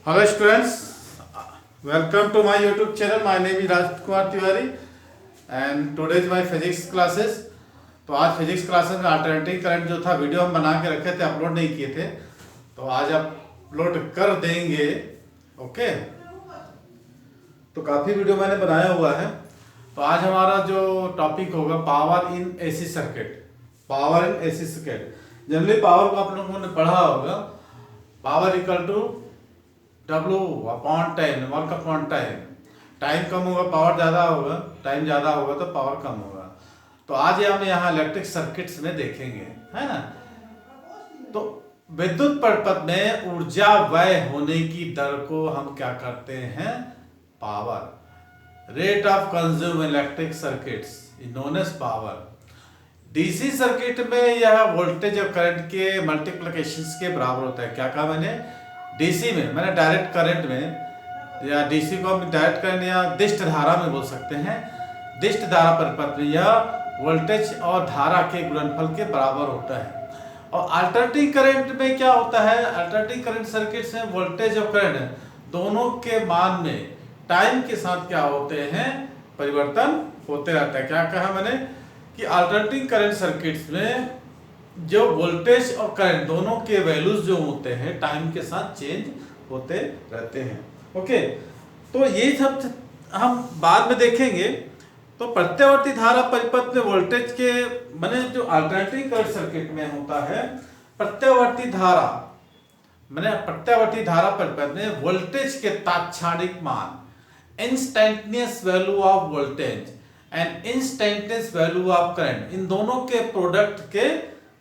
Hello students, welcome to my YouTube channel. My name is Raj Kumar Tiwari and today is my physics classes. तो आज physics classes में alternating current जो था video हम बना के रखे थे, अपलोड नहीं किए थे, तो आज अपलोड कर देंगे। ओके, तो काफ़ी वीडियो मैंने बनाया हुआ है। तो आज हमारा जो टॉपिक होगा power in AC circuit. Power in AC circuit, generally power को आप लोगों ने पढ़ा होगा, power equal to W upon time, work upon time. Time कम होगा पावर ज़्यादा होगा, टाइम ज़्यादा होगा तो पावर कम होगा। तो आज हम यहाँ इलेक्ट्रिक सर्किट्स में देखेंगे, है ना। तो विद्युत परिपथ में ऊर्जा व्यय होने की दर को हम क्या करते हैं, power, rate of consume electric circuits known as power. DC circuit में यह वोल्टेज और करंट के मल्टीप्लिकेशंस के बराबर होता है। क्या कहा मैंने, डीसी में, मैंने डायरेक्ट करंट में, या डीसी को हम डायरेक्ट करंट या दिष्ट धारा में बोल सकते हैं। दिष्ट धारा परिपथ में यह वोल्टेज और धारा के गुणनफल के बराबर होता है। और अल्टरनेटिंग करंट में क्या होता है, अल्टरनेटिंग करंट सर्किट्स में वोल्टेज और करंट दोनों के मान में टाइम के साथ क्या होते हैं, परिवर्तन होते रहता है। क्या कहा मैंने कि अल्टरनेटिंग करंट सर्किट्स में जो वोल्टेज और करंट दोनों के वैल्यूज जो होते हैं टाइम के साथ चेंज होते रहते हैं। ओके, तो ये सब हम बाद में देखेंगे। तो प्रत्यावर्ती धारा परिपथ में वोल्टेज के माने जो अल्टरनेटिंग करंट सर्किट में होता है, प्रत्यावर्ती धारा माने प्रत्यावर्ती धारा परिपथ में वोल्टेज के तात्क्षणिक मान, instantaneous value of voltage and instantaneous value of current, इन दोनों के प्रोडक्ट के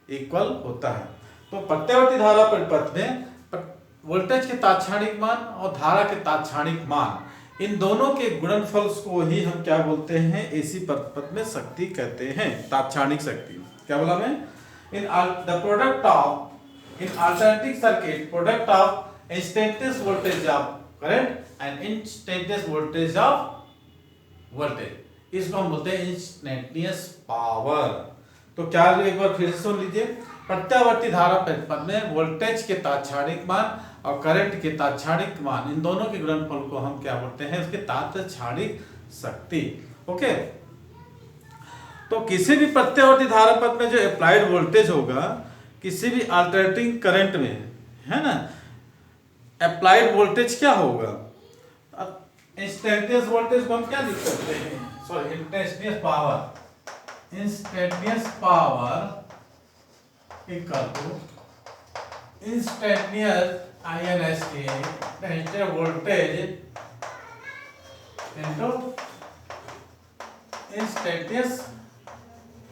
इक्वल होता है। तो प्रत्यावर्ती धारा परिपथ में वोल्टेज के तात्क्षणिक मान और धारा के तात्क्षणिक मान, इन दोनों के गुणनफल को ही हम क्या बोलते हैं, एसी परिपथ में शक्ति कहते हैं, तात्क्षणिक शक्ति। क्या बोला मैं, in the product of in alternating circuit, product of instantaneous voltage of current and instantaneous voltage of voltage, इसको हम बोलते हैं इंस्टेंटेनियस पावर। तो क्या, एक बार फिर से सुन लीजिए, प्रत्यावर्ती धारा परिपथ में वोल्टेज के तात्क्षणिक मान और करंट के तात्क्षणिक मान, इन दोनों के गुणनफल को हम क्या बोलते हैं, उसके तात्क्षणिक शक्ति। ओके, तो किसी भी प्रत्यावर्ती धारा परिपथ में जो अप्लाइड वोल्टेज होगा किसी भी अल्टरनेटिंग करंट में, है ना, अप्लाइड वोल्टेज क्या होगा, इंस्टेंटेनियस वोल्टेज को हम क्या लिख सकते हैं, sorry instantaneous power, instantaneous power equal to instantaneous INST instantaneous voltage into instantaneous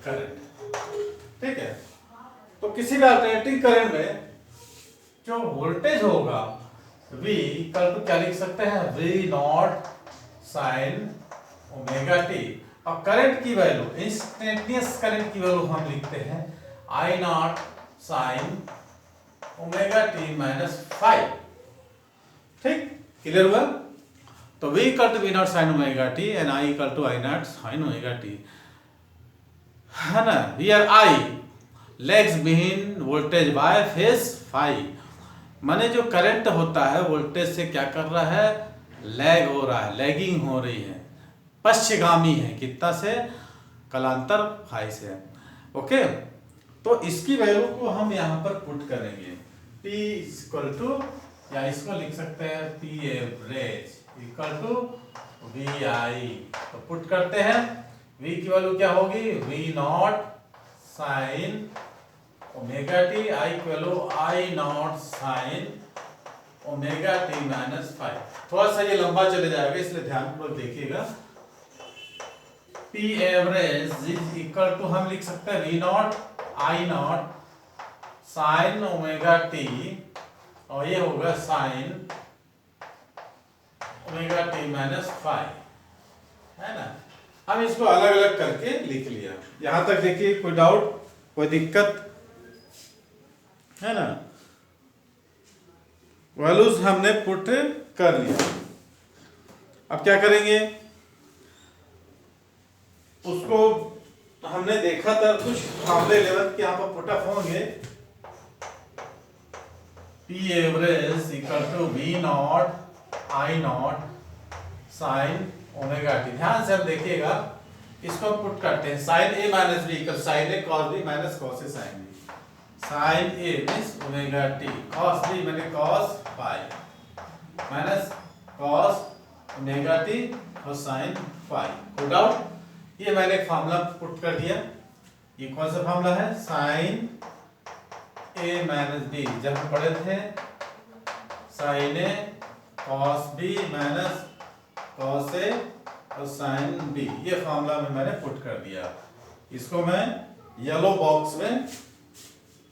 current. ठीक है, तो किसी भी अल्टरनेटिंग करंट में जो वोल्टेज होगा V इक्वल टू क्या लिख सकते हैं, V naught sine omega T, और करंट की वैल्यू, इंस्टेंटेनियस करंट की वैल्यू हम लिखते हैं I naught sine omega t minus 5। ठीक, क्लियर हुआ। तो V equal to V naught sine omega t and I equal to I naught sine omega t, है ना। Here I lags behind voltage by phase phi, माने जो current होता है voltage से क्या कर रहा है, लैग हो रहा है, लैगिंग हो रही है, पश्चिगामी है, कितना से, कलांतर फाई से। ओके, तो इसकी वैल्यू को हम यहाँ पर पुट करेंगे, P इक्वल टू, या इसको लिख सकते हैं P average equal to VI। तो पुट करते हैं, V की वैल्यू क्या होगी, V naught sine omega t, I की value I naught sine omega t minus 5। थोड़ा सा ये लंबा चले जाएगा इसलिए ध्यानपूर्वक देखिएगा। P average is equal to हम लिख सकते हैं V naught I naught sine omega T, और ये होगा साइन ओमेगा टी माइनस 5, है ना। हम इसको अलग अलग करके लिख लिया, यहां तक देखिए, कोई डाउट, कोई दिक्कत है ना। वैल्यूज हमने पुट कर लिया, अब क्या करेंगे, उसको हमने देखा था कुछ फार्मूले 11 के यहाँ पर पुट अप होंगे। P average equal to V naught I naught sine omega T. ध्यान से हम देखिएगा, इसको पुट करते हैं, sine A minus B equal sine A cos B minus cos A sine B. Sine A means omega T, cos B मैंने cos phi minus cos omega T और sine phi. Good out. ये मैंने एक formula put कर दिया। ये कौन सा फार्मूला है? साइन ए माइनस बी, जब हम पढ़े थे sign A cos B minus cos ए और साइन बी, ये फार्मूला में मैंने पुट कर दिया। इसको मैं येलो बॉक्स में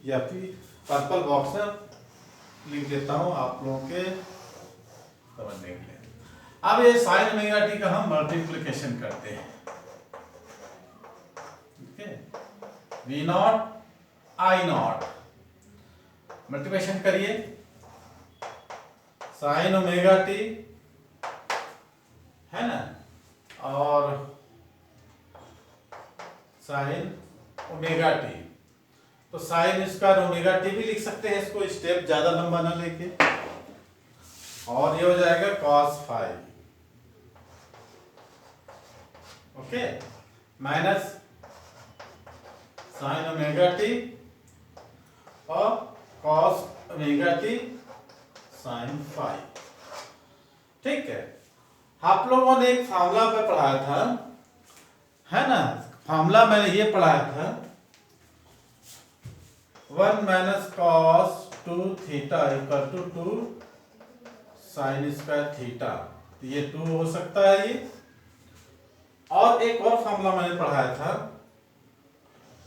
या फिर पर्पल बॉक्स में लिख देता हूं आप लोगों के समझने के लिए। अब ये साइन ओमेगा टी का हम मल्टीप्लिकेशन करते हैं। V naught I naught multiplication करिए, साइन ओमेगा टी है ना, और साइन ओमेगा टी। तो साइन स्क्वायर ओमेगा टी भी लिख सकते हैं, इसको स्टेप ज्यादा लंबा ना लेके, और ये हो जाएगा cos five, okay, minus sine omega T और cos omega T sine five. ठीक है, आप लोगों ने एक फार्मूला पे पढ़ाया था, है ना, फार्मूला मैंने ये पढ़ाया था 1 minus cos 2 theta equal to 2 sine square theta. तो ये 2 हो सकता है ये। और एक और फार्मूला मैंने पढ़ाया था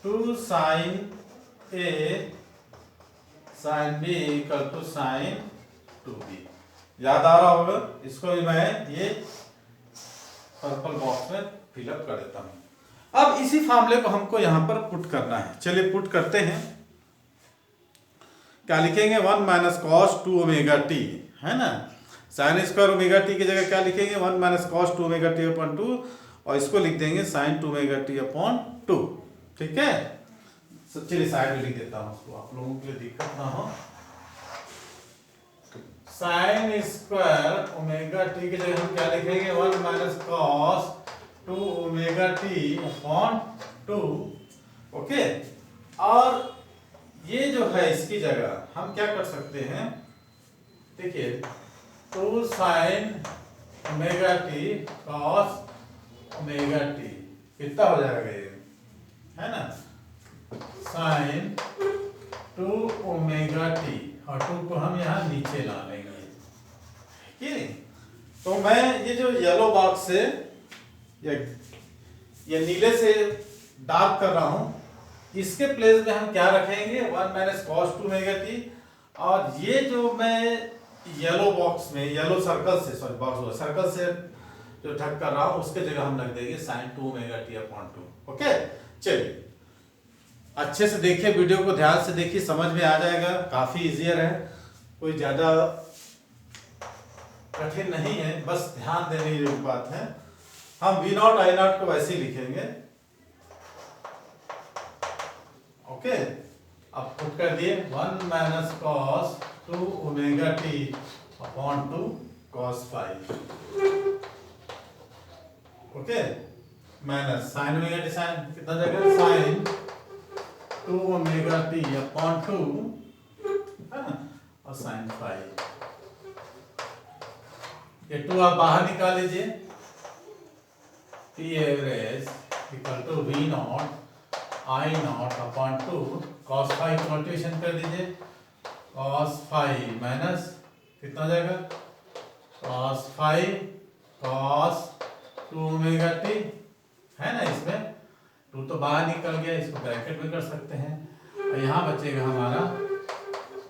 2 sine A sine B equal to sine 2b। याद आ रहा होगा, इसको भी मैं ये पर्पल बॉक्स में फिलअप कर देता हूं। अब इसी फार्मूले को हमको यहां पर पुट करना है। चलिए पुट करते हैं। क्या लिखेंगे? 1 माइनस कॉस 2 ओमेगा टी, है ना, साइन स्क्वायर ओमेगा टी की जगह क्या लिखेंगे? 1 minus cos 2 omega t upon 2, और इसको लिख देंगे साइन 2 ओमेगा टी अपॉन 2। ठीक है, चलिए साइड में लिख देता हूं उसको, आप लोगों के लिए दिक्कत ना हो। साइन स्क्वायर ओमेगा टी की जगह हम क्या लिखेंगे? 1 minus cos 2 omega t upon 2, okay. और ये जो है इसकी जगह हम क्या कर सकते हैं? देखिए 2 sign omega T cos omega T कितना हो जाएगा ये, है ना, साइन 2 ओमेगा टी, और 2 को हम यहाँ नीचे ला लेंगे, ठीक है। तो मैं ये जो येलो बॉक्स से या ये नीले से डार्क कर रहा हूं, इसके प्लेस में हम क्या रखेंगे? 1 माइनस कॉस 2 ओमेगा टी, और ये जो मैं येलो बॉक्स में येलो सर्कल से, सॉरी बॉक्स सर्कल से जो ढक कर रहा हूं, उसके जगह हम रख देंगे sine 2 omega t upon 2। Okay, चलिए अच्छे से देखिए, वीडियो को ध्यान से देखिए, समझ में आ जाएगा। काफी इजियर है, कोई ज्यादा कठिन नहीं है, बस ध्यान देने की बात है। हम वी नॉट आई नॉट को वैसे ही लिखेंगे, ओके। अब पुट कर दिए 1 minus cos 2 omega t upon 2 cos 5, okay, minus sine omega T, sine कितना जाएगा? साइन 2 ओमेगा टी अपॉन 2, है ना, और साइन 5। ये 2 आप बाहर निकाल लीजिए, P average equal to V naught I naught upon 2 cos 5 को मल्टीप्लिकेशन कर दीजिए, कॉस 5 माइनस कितना हो जाएगा? कॉस 5 कॉस 2 ओमेगा टी, है ना, इसमें 2 तो बाहर निकल गया, इसको ब्रैकेट में कर सकते हैं, और यहाँ बचेगा हमारा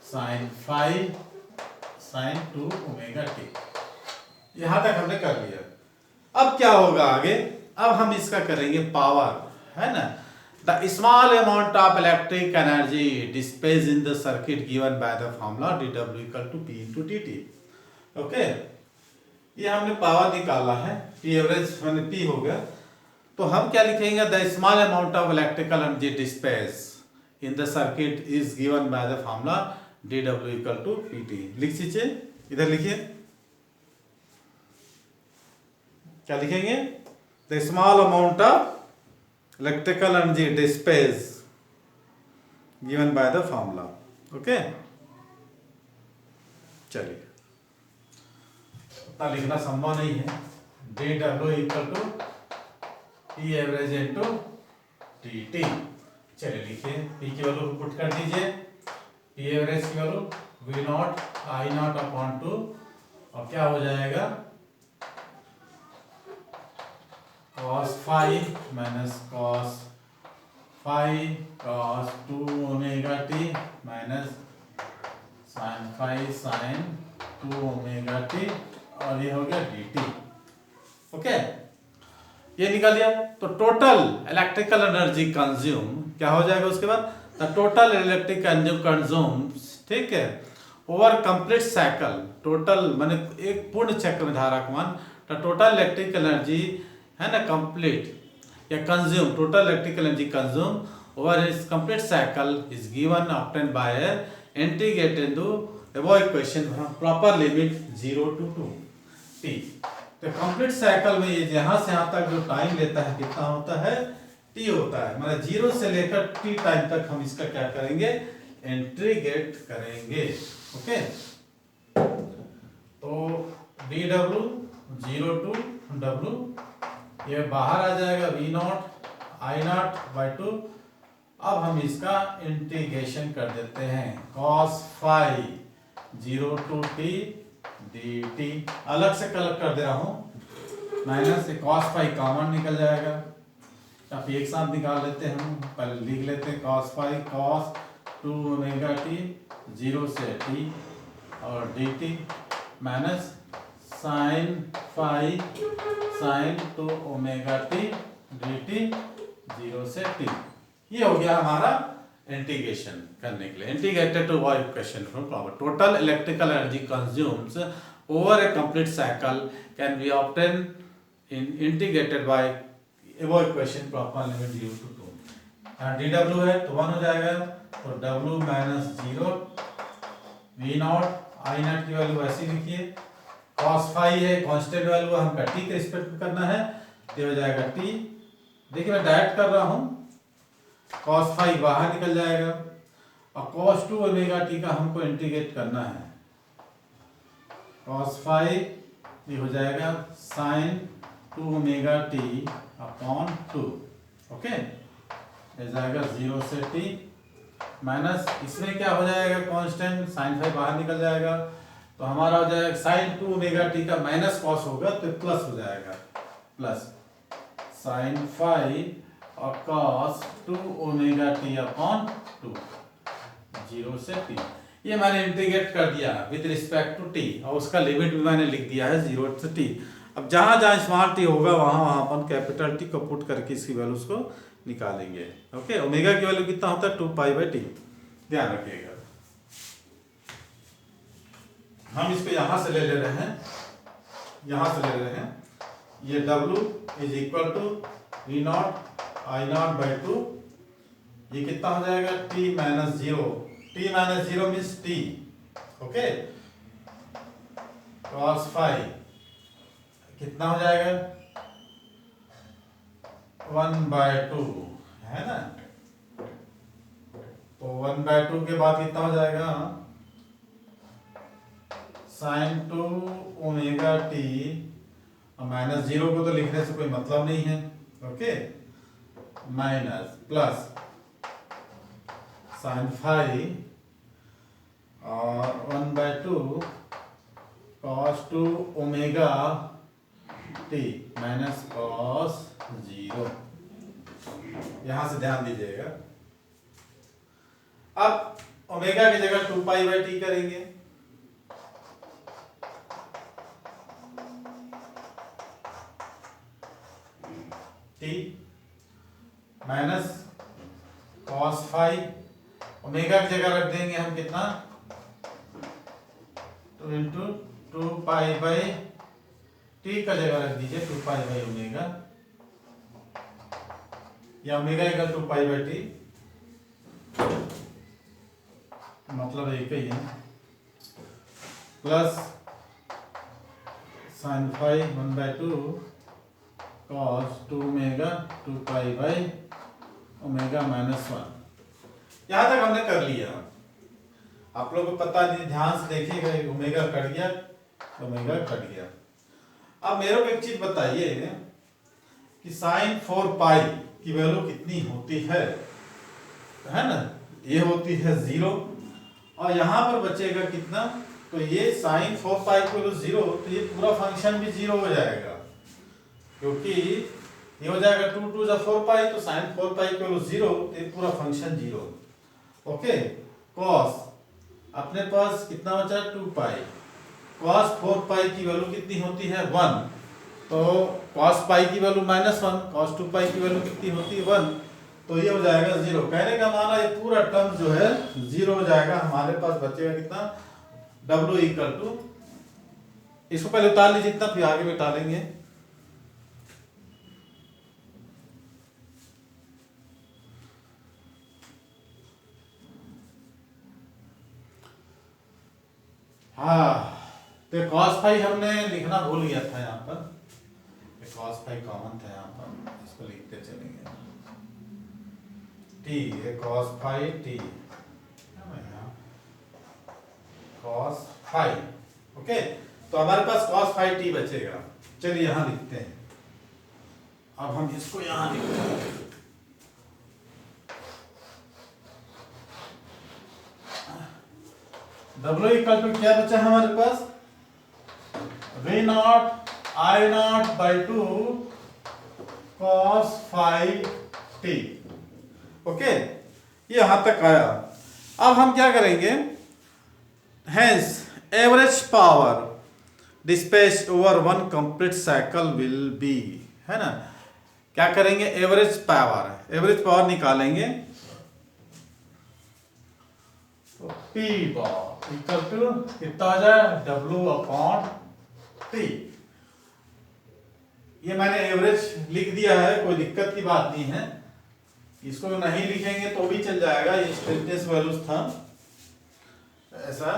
साइन 5 साइन 2 ओमेगा टी। यहां तक हमने कर लिया। अब क्या होगा आगे? अब हम इसका करेंगे पावर, है ना, the small amount of electric energy dissipate in the circuit given by the formula dw equal to p into dt। Okay, ये हमने पावर निकाला है, p एवरेज मैंने p हो गया, तो हम क्या लिखेंगे? The small amount of electrical energy dissipate in the circuit is given by the formula dw equal to pt। लिख लीजिए, इधर लिखिए, क्या लिखेंगे? The small amount of electrical energy dissipate given by the formula. Okay, चलिए, उतना लिखना संभव नहीं है। D W equal to T average into T T. चलिए लिखिए, पी की वैल्यू पुट कर दीजिए, टी एवरेज की value V naught I naught upon two, और क्या हो जाएगा cos five minus cos five cos 2 omega t minus sin five sin 2 omega T, और ये हो गया डी टी। ओके, ये निकल गया। तो टोटल इलेक्ट्रिकल एनर्जी कंज्यूम क्या हो जाएगा उसके बाद? The total electric energy consumes, ठीक है, ओवर कंप्लीट साइकिल, टोटल माने एक पूर्ण चक्र में धारकमान, द टोटल इलेक्ट्रिक एनर्जी है ना कंप्लीट या consume, total electrical energy consume over इस complete cycle is given obtain by integrate into above equation proper limit 0 to 2 t। तो कंप्लीट साइकिल में ये यहाँ से यहाँ तक जो टाइम लेता है कितना होता है? t होता है, मतलब 0 से लेकर t टाइम तक हम इसका क्या करेंगे? इंटीग्रेट करेंगे। ओके, तो डी डब्ल्यू 0 to w, ये बाहर आ जाएगा V naught I naught by 2। अब हम इसका इंटीग्रेशन कर देते हैं, cos phi 0 to t dt, अलग से कलर कर दे रहा हूं, माइनस से cos फाइव कॉमन निकल जाएगा, अब एक साथ निकाल लेते हैं हम, पहले लिख लेते हैं cos five cos 2 omega T 0 से t और dt minus sin five sin 2 omega T dt 0 से t। ये हो गया हमारा इंटीग्रेशन करने के लिए, integrated to above equation from proper total electrical energy consumes over a complete cycle can be obtain in integrated by above equation proper limit 0 to 2। यहाँ D W है तो 1 हो जाएगा, तो W minus 0 V naught I naught की value ऐसी लिखिए, cos phi है कांस्टेंट वैल्यू, हमका t के रिस्पेक्ट में करना है, तो हो जाएगा t। देखिए मैं डायरेक्ट कर रहा हूं, cos फाइव बाहर निकल जाएगा और cos 2 ओमेगा टी का हमको इंटीग्रेट करना है, cos फाइव ये हो जाएगा sin 2 omega t upon 2। Okay, ये जाएगा 0 से t माइनस, इसमें क्या हो जाएगा कांस्टेंट sin फाइव बाहर निकल जाएगा, तो हमारा हो जाएगा sin 2 ओमेगा टी का माइनस cos होगा तो प्लस हो जाएगा, प्लस sin फाइव और cos 2 ओमेगा टी अपॉन 2 0 से t। ये मैंने इंटीग्रेट कर दिया विद रिस्पेक्ट टू t और उसका लिमिट भी मैंने लिख दिया है 0 से t। अब जहां जहां स्मॉल t होगा वहां अपन कैपिटल T को पुट करके इसकी वैल्यूज को निकालेंगे। ओके, ओमेगा की वैल्यू कितना होता है? 2 पाई बाई टी, ध्यान रखिएगा। हम इसको यहां से ले रहे हैं, यहां से ले रहे हैं, ये W is equal to V naught I naught by 2, ये कितना हो जाएगा? t माइनस 0, t माइनस 0 means t। Okay, cos phi कितना हो जाएगा? 1/2 है ना, तो 1/2 के बाद कितना हो जाएगा? sin 2 ओमेगा टी, और माइनस 0 को तो लिखने से कोई मतलब नहीं है। Okay, minus plus sin five और 1/2 cos 2 omega t minus cos 0, यहां से ध्यान दीजिएगा। अब ओमेगा की जगह 2 पाई बाई टी करेंगे, T minus cos five, omega की जगह रख देंगे हम कितना? 2 इंटू 2 पाई बाई टी का जगह रख दीजिए 2 पाई बाई ओमेगा, या omega equal 2 pi by t, मतलब एक ही है, plus sine phi 1/2 cos 2 omega 2 pi by omega -1। यहाँ तक हमने कर लिया। आप लोगों को पता नहीं, ध्यान से देखिएगा, ओमेगा कट गया, ओमेगा कट गया। अब मेरे को एक चीज बताइए कि साइन 4 पाई की वैल्यू कितनी होती है ना? ये होती है 0 और यहाँ पर बचेगा कितना? तो ये साइन 4 पाई की वैल्यू 0, तो ये पूरा फंक्शन भी 0 हो जाएगा, क्योंकि ये हो जाएगा 2 2 4 पाई, तो साइन 4 पाई की वैल्यू 0, तो ये पूरा फंक्शन 0। ओके, कॉस अपने पास कितना बचा? 2 पाई। कॉस 4 पाई की वैल्यू कितनी होती है? 1। तो कॉस पाई की वैल्यू -1, कॉस 2 पाई की वैल्यू कितनी होती है? 1। तो ये हो जाएगा 0। कहने का माना ये पूरा टर्म जो है 0 हो जाएगा। हमारे पास बचेगा कितना? W इक्वल टू, इसको पहले उतार लीजिए इतना, फिर आगे बैठा लेंगे। हाँ, तो कॉस फाई हमने लिखना भूल गया था यहाँ पर, कॉस फाई कॉमन था यहाँ पर, इसको लिखते चलेंगे। टी, ये cos phi t, cos phi. Okay, तो हमारे पास कॉस फाई टी बचेगा। चलिए यहाँ लिखते हैं। अब हम इसको यहाँ लिखते हैं। W इक्वल टू क्या बचा हमारे पास? V0 I0/2 cos phi t। Okay, ये यहां तक आया। अब हम क्या करेंगे? Hence average power dispatch over one complete cycle will be, है ना? क्या करेंगे? एवरेज पावर निकालेंगे। तो P बार इक्वल टू कितना आ जाए? W/T। ये मैंने एवरेज लिख दिया है, कोई दिक्कत की बात नहीं है। इसको नहीं लिखेंगे तो भी चल जाएगा, ये स्ट्रेटनेस वैल्यूज था ऐसा।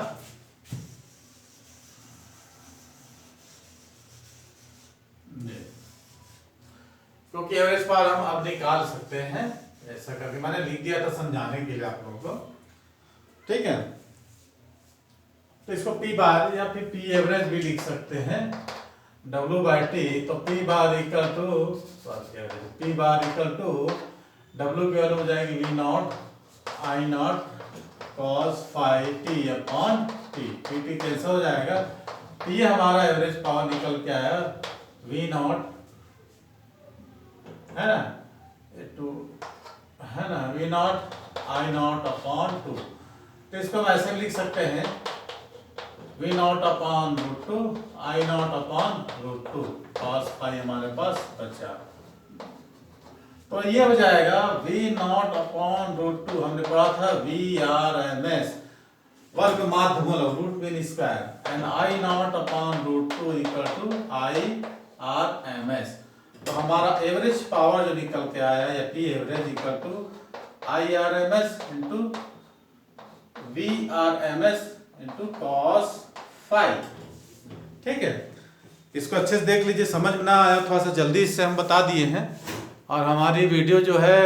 क्योंकि एवरेज पावर हम अब निकाल सकते हैं ऐसा करके, मैंने लिख दिया था समझाने के लिए आप लोगों को। ठीक है, तो इसको P बार या फिर P एवरेज भी लिख सकते हैं, W/T। तो P bar equal to W की वैल्यू हो जाएगी V0 I0 cos phi t/T। T cancel हो जाएगा। ये हमारा एवरेज पावर निकल के आया V0, है ना, V0 I0/2। तो इसको हम ऐसे लिख सकते हैं V0/√2 I0/√2 cos फाई हमारे पास बचा। तो ये हो जाएगा V0/√2, हमने पढ़ा था VRMS, वर्ग माध्य मूलक root mean square, and I0/√2 equal to IRMS। तो हमारा एवरेज पावर जो निकल के आया या P average equal to IRMS into VRMS into cos phi. ठीक है, इसको अच्छे से देख लीजिए, समझ में ना आया थोड़ा सा जल्दी इससे हम बता दिए हैं। और हमारी वीडियो जो है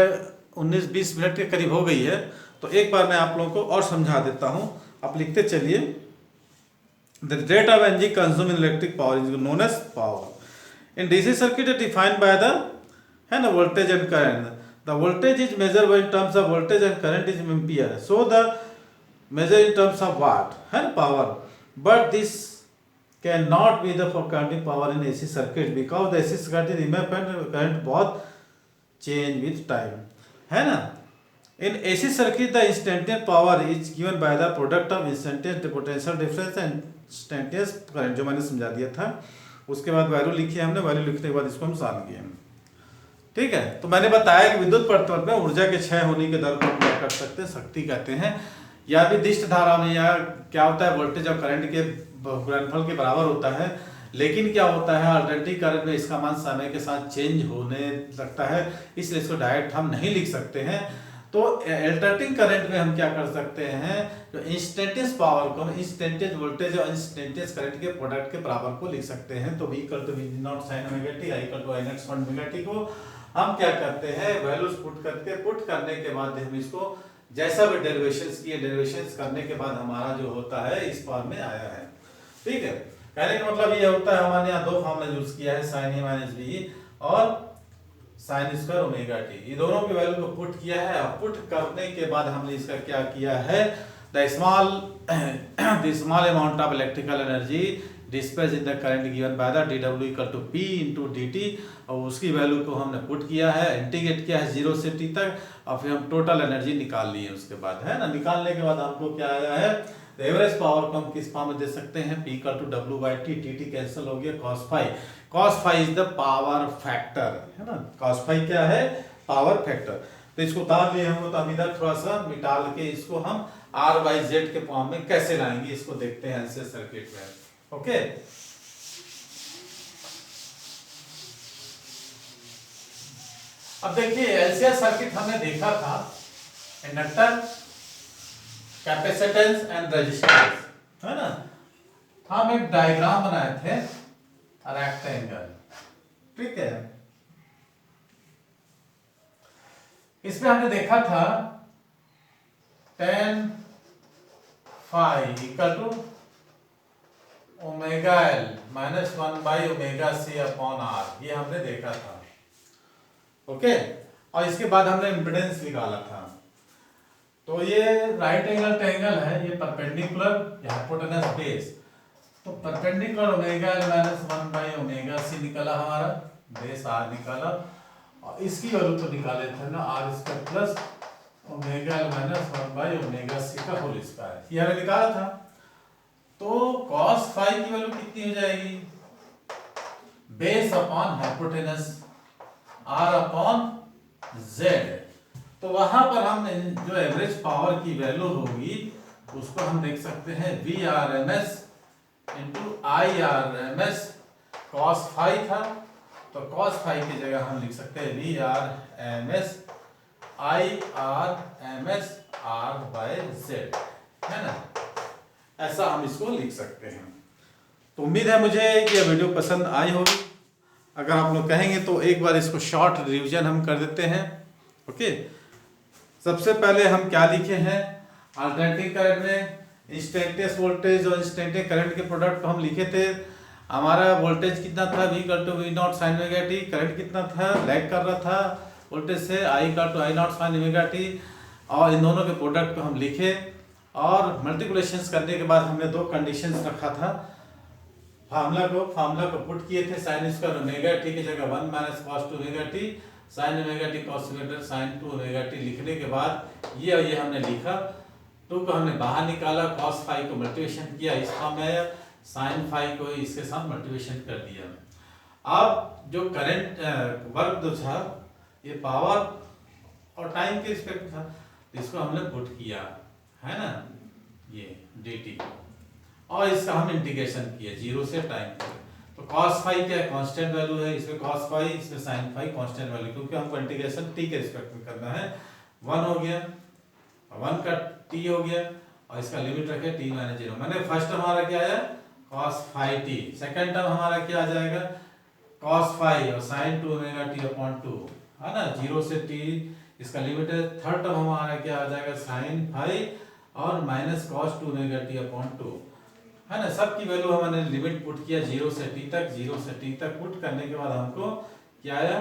19-20 मिनट के करीब हो गई है, तो एक बार मैं आप लोगों को और समझा देता हूं। आप लिखते चलिए। The rate of energy consume in electric power is known as power in DC circuit is defined by the, है ना, voltage and current. The voltage is measured in terms of voltage and current is ampere, so the measure in terms of watt, है power, but this cannot be the for counting power in AC circuit because the AC circuit remain current बहुत change with time, है ना। In AC circuit the instantaneous power is given by the product of instantaneous potential difference and instantaneous current, जो मैंने समझा दिया था। उसके बाद वैल्यू लिखी है हमने, वैल्यू लिखने के बाद इसको हम सॉल्व किए। ठीक है, तो मैंने बताया कि विद्युत प्रतिरोध में ऊर्जा के क्षय होने के दर को क्या कर सकते हैं, शक्ति कहते हैं, या भी दिष्ट धारा में, या क्या होता है वोल्टेज और करंट के गुणनफल के बराबर होता है। लेकिन क्या होता है अल्टरनेटिव करंट में इसका मान समय के साथ चेंज होने लगता है, इसलिए इसको डायरेक्ट हम नहीं लिख सकते हैं। तो अल्टरनेटिंग करंट में हम क्या कर सकते हैं, जो इंस्टेंटेनियस पावर को हम इंस्टेंटेनियस वोल्टेज और इंस्टेंटेनियस करंट के प्रोडक्ट के बराबर को लिख सकते हैं। तो V equal to V naught sine omega t, I equal to I naught sine omega t को हम क्या करते हैं, वैल्यूज पुट करने के बाद हम इसको जैसा भी डेरिवेशंस किए, डेरिवेशंस करने के बाद हमारा जो होता है इस फॉर्म में आया है। ठीक है, कहने का मतलब ये होता है हमारे यहाँ दो फॉर्मूला यूज किया है, साइन ए माइनस बी और साइन स्क्वायर ओमेगा टी, ये दोनों की वैल्यू को पुट किया है। और पुट करने के बाद हमने इसका क्या किया है, the small amount of electrical energy dissipate in the current given by the dw equal to p into dt, और उसकी वैल्यू को हमने पुट किया है, इंटीग्रेट किया है 0 से t तक, और फिर हम टोटल एनर्जी निकाल लिए उसके बाद, है ना। निकालने के बाद हमको क्या आया है, एवरेज पावर को हम किस फॉर्म में दे सकते हैं, p equal to w by t, dt cancel हो गया, cos phi is the power factor, है ना। cos phi क्या है, पावर फैक्टर। तो इसको उतार लिए हम, तो हम इधर थोड़ा सा निकाल के इसको हम r बाई z के फॉर्म में कैसे लाएंगे, इसको देखते हैं ऐसे सर्किट में। ओके, अब देखिए एलसीआर सर्किट हमने देखा था, इंडक्टर, कैपेसिटेंस एंड रेजिस्टेंस, है ना। हम एक डायग्राम बनाए थे रेक्टेंगल, ठीक है। इसमें हमने देखा था tan phi equal to omega L minus 1 by omega C upon R, ये हमने देखा था। ओके, और इसके बाद हमने इम्पीडेंस निकाला था। तो ये राइट एंगल ट्रायंगल है, ये परपेंडिकुलर, ये हाइपोटेनस बेस, तो perpendicular omega L minus 1 by omega C निकला हमारा, बेस आर निकाला, और इसकी वैल्यू तो निकाले थे ना, R square plus omega L minus 1 by omega C का होल स्क्वायर, ये हमने निकाला था। तो cos phi की वैल्यू कितनी हो जाएगी, base upon hypotenuse r upon z। तो वहां पर हम जो एवरेज पावर की वैल्यू होगी उसको हम देख सकते हैं Vrms into Irms, cos phi था, तो cos phi की जगह हम लिख सकते हैं Vrms Irms r by z, है ना। ऐसा हम इसको लिख सकते हैं। तो उम्मीद है मुझे कि यह वीडियो पसंद आई होगी। अगर आप लोग कहेंगे तो एक बार इसको शॉर्ट रिवीजन हम कर देते हैं। ओके, सबसे पहले हम क्या लिखे हैं, अल्टरनेटिंग करंट में इंस्टेंटेनियस वोल्टेज और इंस्टेंटेनियस करंट के प्रोडक्ट को हम लिखे थे। हमारा वोल्टेज कितना था, V equal to V naught sine omega t, current कितना था, लैग कर रहा था वोल्टेज से, I equal to I naught sine omega T, और इन दोनों के प्रोडक्ट को हम लिखे। और मल्टीप्लिकेशंस करने के बाद हमने दो कंडीशंस रखा था, फार्मूला को पुट किए थे, साइन स्क्वायर ओमेगा टी की जगह 1 minus cos two omega T, sign omega T cos square sine to omega T लिखने के बाद ये हमने लिखा, टू को हमने बाहर निकाला, कॉस फाई को मल्टीप्लिकेशन किया, इस फॉर्म में साइन फाई को इसके साथ मल्टीप्लिकेशन कर दिया। अब जो करंट वर्क जो था ये पावर और टाइम के रिस्पेक्ट था, तो इसको हमने पुट किया, है ना, ये dt, और इसका हम इंटीग्रेशन किया 0 से टाइम तक। तो cos फाई क्या है, कांस्टेंट वैल्यू है, इसमें cos फाई, इसमें sin फाई कांस्टेंट वैल्यू, क्योंकि हमको इंटीग्रेशन t के रिस्पेक्ट में करना है। 1 हो गया, 1 का t हो गया, और इसका लिमिट रखे t माइनस 0। मैंने फर्स्ट टर्म हमारा क्या आया, cos phi t, second term हमारा क्या आ जाएगा, cos फाई और sin 2 ओमेगा t अपॉन 2, है ना, 0 से t, इसका लिमिट है। थर्ड टर्म हमारा क्या आ जाएगा, sin फाई और minus cos 2 omega t upon 2, है ना। सब की वैल्यू हमने लिमिट पुट किया 0 से t तक, 0 से t तक पुट करने के बाद हमको क्या आया,